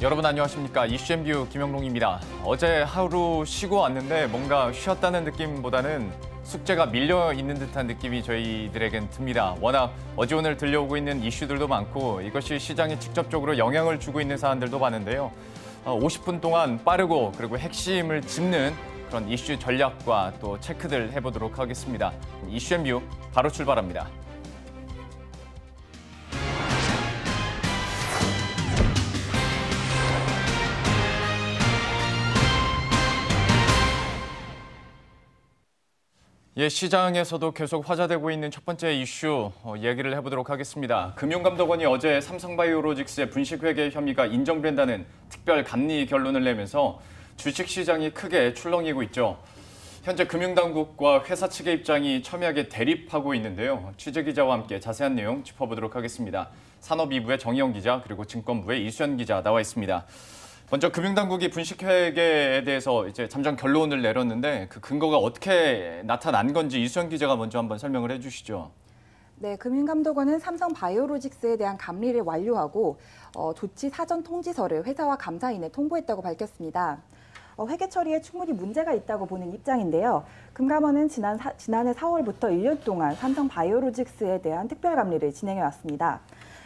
여러분 안녕하십니까. 이슈앤뷰 김영롱입니다. 어제 하루 쉬고 왔는데 뭔가 쉬었다는 느낌보다는 숙제가 밀려 있는 듯한 느낌이 저희들에겐 듭니다. 워낙 어제 오늘 들려오고 있는 이슈들도 많고 이것이 시장에 직접적으로 영향을 주고 있는 사안들도 많은데요. 50분 동안 빠르고 그리고 핵심을 짚는 그런 이슈 전략과 또 체크들 해보도록 하겠습니다. 이슈앤뷰 바로 출발합니다. 예, 시장에서도 계속 화제되고 있는 첫 번째 이슈 얘기를 해보도록 하겠습니다. 금융감독원이 어제 삼성바이오로직스의 분식회계 혐의가 인정된다는 특별 감리 결론을 내면서 주식시장이 크게 출렁이고 있죠. 현재 금융당국과 회사 측의 입장이 첨예하게 대립하고 있는데요. 취재기자와 함께 자세한 내용 짚어보도록 하겠습니다. 산업이부의 정의영 기자 그리고 증권부의 이수연 기자 나와 있습니다. 먼저 금융당국이 분식회계에 대해서 이제 잠정 결론을 내렸는데 그 근거가 어떻게 나타난 건지 이수연 기자가 먼저 한번 설명을 해주시죠. 네, 금융감독원은 삼성바이오로직스에 대한 감리를 완료하고 조치 사전 통지서를 회사와 감사인에 통보했다고 밝혔습니다. 회계 처리에 충분히 문제가 있다고 보는 입장인데요. 금감원은 지난해 4월부터 1년 동안 삼성바이오로직스에 대한 특별감리를 진행해왔습니다.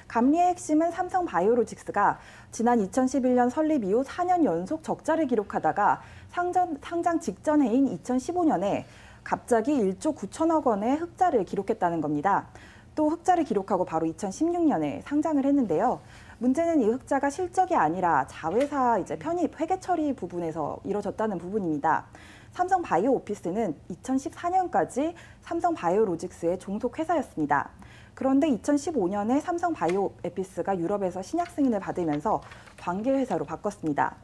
감리의 핵심은 삼성바이오로직스가 지난 2011년 설립 이후 4년 연속 적자를 기록하다가 상장 직전 해인 2015년에 갑자기 1조 9천억 원의 흑자를 기록했다는 겁니다. 또 흑자를 기록하고 바로 2016년에 상장을 했는데요. 문제는 이 흑자가 실적이 아니라 자회사 편입 회계 처리 부분에서 이뤄졌다는 부분입니다. 삼성바이오오피스는 2014년까지 삼성바이오로직스의 종속 회사였습니다. 그런데 2015년에 삼성바이오에피스가 유럽에서 신약 승인을 받으면서 관계회사로 바꿨습니다.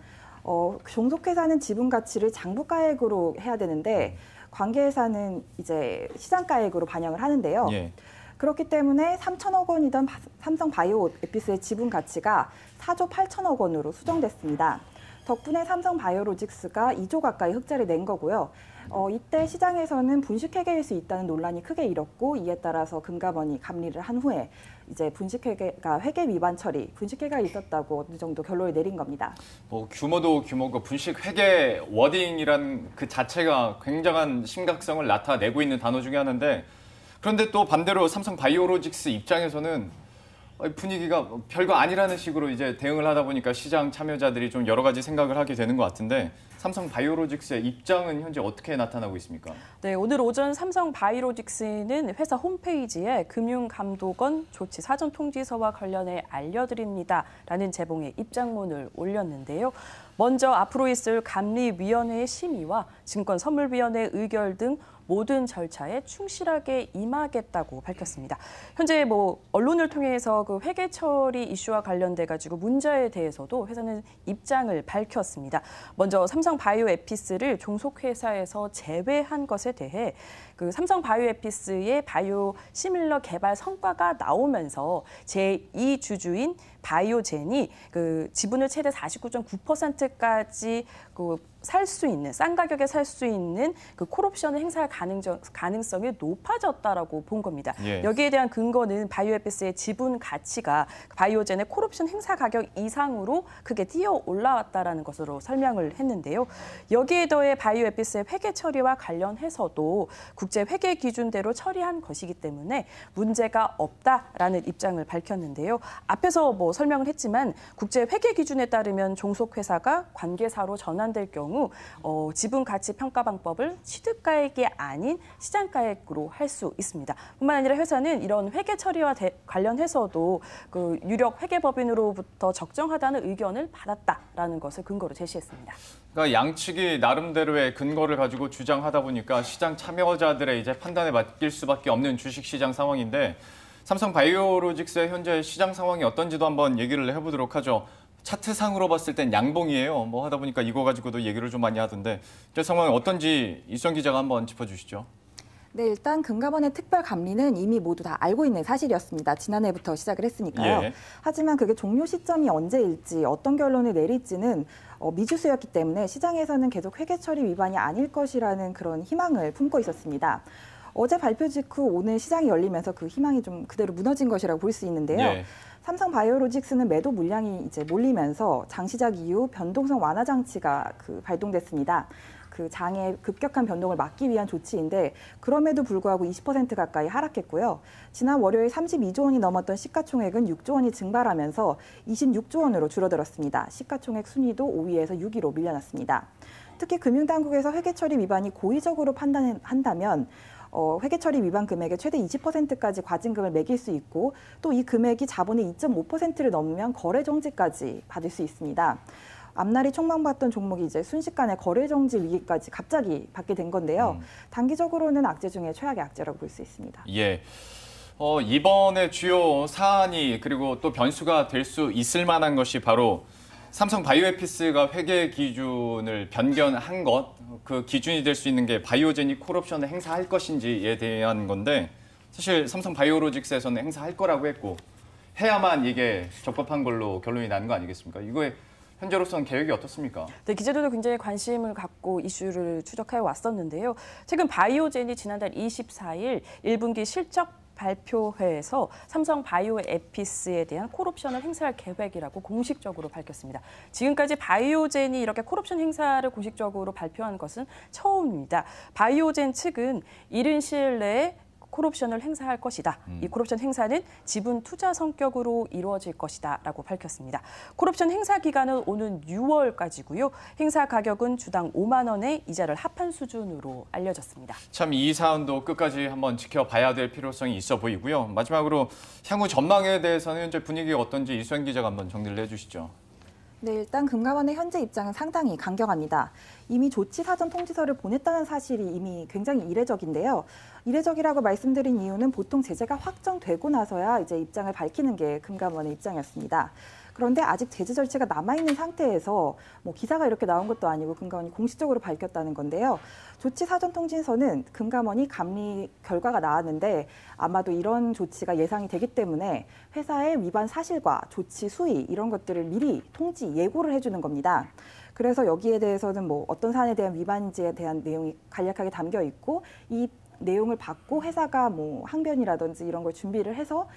종속회사는 지분 가치를 장부가액으로 해야 되는데 관계회사는 이제 시장가액으로 반영을 하는데요. 예. 그렇기 때문에 3천억 원이던 삼성바이오에피스의 지분 가치가 4조 8천억 원으로 수정됐습니다. 덕분에 삼성바이오로직스가 2조 가까이 흑자를 낸 거고요. 이때 시장에서는 분식회계일 수 있다는 논란이 크게 일었고 이에 따라서 금감원이 감리를 한 후에 이제 분식회계가 회계 위반 처리, 분식회계가 있었다고 어느 정도 결론을 내린 겁니다. 규모도 규모고 분식회계 워딩이란 그 자체가 굉장한 심각성을 나타내고 있는 단어 중에 하나인데 그런데 또 반대로 삼성바이오로직스 입장에서는 분위기가 별거 아니라는 식으로 이제 대응을 하다 보니까 시장 참여자들이 좀 여러 가지 생각을 하게 되는 것 같은데 삼성바이오로직스의 입장은 현재 어떻게 나타나고 있습니까? 네, 오늘 오전 삼성바이오로직스는 회사 홈페이지에 금융감독원 조치 사전 통지서와 관련해 알려드립니다라는 제목의 입장문을 올렸는데요. 먼저 앞으로 있을 감리위원회의 심의와 증권선물위원회 의결 등 모든 절차에 충실하게 임하겠다고 밝혔습니다. 현재 언론을 통해서 그 회계 처리 이슈와 관련돼 가지고 문제에 대해서도 회사는 입장을 밝혔습니다. 먼저 삼성바이오에피스를 종속회사에서 제외한 것에 대해 그 삼성바이오에피스의 바이오 시밀러 개발 성과가 나오면서 제2주주인 바이오젠이 그 지분을 최대 49.9%까지 살 수 있는 싼 가격에 살 수 있는 그 콜옵션을 행사할 가능성이 높아졌다라고 본 겁니다. 예. 여기에 대한 근거는 바이오에피스의 지분 가치가 바이오젠의 콜옵션 행사 가격 이상으로 크게 뛰어 올라왔다라는 것으로 설명을 했는데요. 여기에 더해 바이오에피스의 회계 처리와 관련해서도 국제 회계 기준대로 처리한 것이기 때문에 문제가 없다라는 입장을 밝혔는데요. 앞에서 설명을 했지만 국제 회계 기준에 따르면 종속회사가 관계사로 전환될 경우 지분 가치 평가 방법을 취득가액이 아닌 시장가액으로 할 수 있습니다. 뿐만 아니라 회사는 이런 회계 처리와 관련해서도 그 유력 회계법인으로부터 적정하다는 의견을 받았다라는 것을 근거로 제시했습니다. 그러니까 양측이 나름대로의 근거를 가지고 주장하다 보니까 시장 참여자들의 이제 판단에 맡길 수밖에 없는 주식시장 상황인데 삼성바이오로직스의 현재 시장 상황이 어떤지도 한번 얘기를 해보도록 하죠. 차트상으로 봤을 땐 양봉이에요. 하다 보니까 이거 가지고도 얘기를 좀 많이 하던데 이 상황이 어떤지 이수연 기자가 한번 짚어주시죠. 네, 일단 금감원의 특별 감리는 이미 모두 다 알고 있는 사실이었습니다. 지난해부터 시작을 했으니까요. 예. 하지만 그게 종료 시점이 언제일지 어떤 결론을 내릴지는 미지수였기 때문에 시장에서는 계속 회계 처리 위반이 아닐 것이라는 그런 희망을 품고 있었습니다. 어제 발표 직후 오늘 시장이 열리면서 그 희망이 좀 그대로 무너진 것이라고 볼 수 있는데요. 예. 삼성바이오로직스는 매도 물량이 이제 몰리면서 장 시작 이후 변동성 완화 장치가 발동됐습니다. 그 장의 급격한 변동을 막기 위한 조치인데 그럼에도 불구하고 20% 가까이 하락했고요. 지난 월요일 32조 원이 넘었던 시가총액은 6조 원이 증발하면서 26조 원으로 줄어들었습니다. 시가총액 순위도 5위에서 6위로 밀려났습니다. 특히 금융당국에서 회계처리 위반이 고의적으로 판단한다면 회계처리 위반 금액의 최대 20%까지 과징금을 매길 수 있고 또 이 금액이 자본의 2.5%를 넘으면 거래 정지까지 받을 수 있습니다. 앞날이 촉망받던 종목이 이제 순식간에 거래 정지 위기까지 갑자기 받게 된 건데요. 단기적으로는 악재 중에 최악의 악재라고 볼 수 있습니다. 예. 이번에 주요 사안이 그리고 또 변수가 될 수 있을 만한 것이 바로 삼성바이오에피스가 회계 기준을 변경한 것, 그 기준이 될 수 있는 게 바이오젠이 콜옵션을 행사할 것인지에 대한 건데 사실 삼성바이오로직스에서는 행사할 거라고 했고 해야만 이게 적법한 걸로 결론이 나는 거 아니겠습니까? 이거에 현재로서는 계획이 어떻습니까? 네, 기자들도 굉장히 관심을 갖고 이슈를 추적해 왔었는데요. 최근 바이오젠이 지난달 24일 1분기 실적 발표회에서 삼성바이오에피스에 대한 콜옵션을 행사할 계획이라고 공식적으로 밝혔습니다. 지금까지 바이오젠이 이렇게 콜옵션 행사를 공식적으로 발표한 것은 처음입니다. 바이오젠 측은 이른 시일 내에 콜옵션을 행사할 것이다. 이 콜옵션 행사는 지분 투자 성격으로 이루어질 것이다라고 밝혔습니다. 콜옵션 행사 기간은 오는 6월까지고요. 행사 가격은 주당 5만 원의 이자를 합한 수준으로 알려졌습니다. 참 이 사안도 끝까지 한번 지켜봐야 될 필요성이 있어 보이고요. 마지막으로 향후 전망에 대해서는 현재 분위기가 어떤지 이수연 기자가 한번 정리를 해주시죠. 네, 일단 금감원의 현재 입장은 상당히 강경합니다. 이미 조치 사전 통지서를 보냈다는 사실이 이미 굉장히 이례적인데요. 이례적이라고 말씀드린 이유는 보통 제재가 확정되고 나서야 이제 입장을 밝히는 게 금감원의 입장이었습니다. 그런데 아직 제재 절차가 남아있는 상태에서 기사가 이렇게 나온 것도 아니고 금감원이 공식적으로 밝혔다는 건데요. 조치 사전 통지서는 금감원이 감리 결과가 나왔는데 아마도 이런 조치가 예상이 되기 때문에 회사의 위반 사실과 조치 수위 이런 것들을 미리 통지, 예고를 해주는 겁니다. 그래서 여기에 대해서는 어떤 사안에 대한 위반인지에 대한 내용이 간략하게 담겨 있고 이 내용을 받고 회사가 항변이라든지 이런 걸 준비를 해서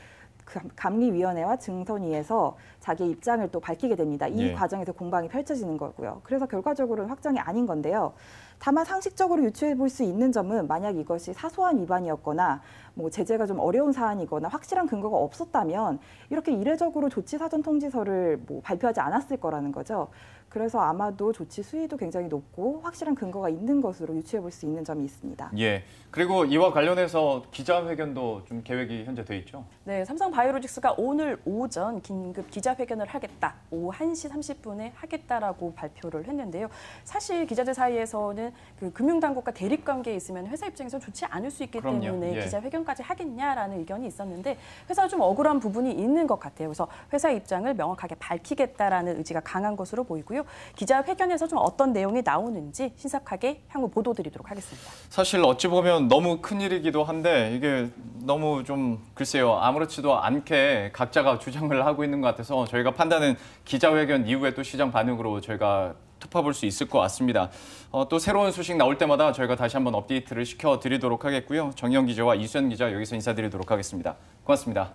감리위원회와 증선위에서 자기의 입장을 또 밝히게 됩니다. 이 과정에서 공방이 펼쳐지는 거고요. 그래서 결과적으로는 확정이 아닌 건데요. 다만 상식적으로 유추해 볼 수 있는 점은 만약 이것이 사소한 위반이었거나 제재가 좀 어려운 사안이거나 확실한 근거가 없었다면 이렇게 이례적으로 조치 사전 통지서를 발표하지 않았을 거라는 거죠. 그래서 아마도 조치 수위도 굉장히 높고 확실한 근거가 있는 것으로 유추해 볼 수 있는 점이 있습니다. 예. 그리고 이와 관련해서 기자회견도 좀 계획이 현재 돼 있죠? 네, 삼성바이오로직스가 오늘 오전 긴급 기자회견을 하겠다. 오후 1시 30분에 하겠다라고 발표를 했는데요. 사실 기자들 사이에서는 그 금융당국과 대립관계에 있으면 회사 입장에서 좋지 않을 수 있기 그럼요. 때문에 예. 기자회견까지 하겠냐라는 의견이 있었는데 회사가 좀 억울한 부분이 있는 것 같아요. 그래서 회사 입장을 명확하게 밝히겠다라는 의지가 강한 것으로 보이고요. 기자회견에서 좀 어떤 내용이 나오는지 신속하게 향후 보도드리도록 하겠습니다. 사실 어찌 보면 너무 큰일이기도 한데 이게 너무 좀 글쎄요. 아무렇지도 않게 각자가 주장을 하고 있는 것 같아서 저희가 판단은 기자회견 이후에 또 시장 반응으로 저희가 톱어볼 수 있을 것 같습니다. 또 새로운 소식 나올 때마다 저희가 다시 한번 업데이트를 시켜드리도록 하겠고요. 정희영 기자와 이수연 기자 여기서 인사드리도록 하겠습니다. 고맙습니다.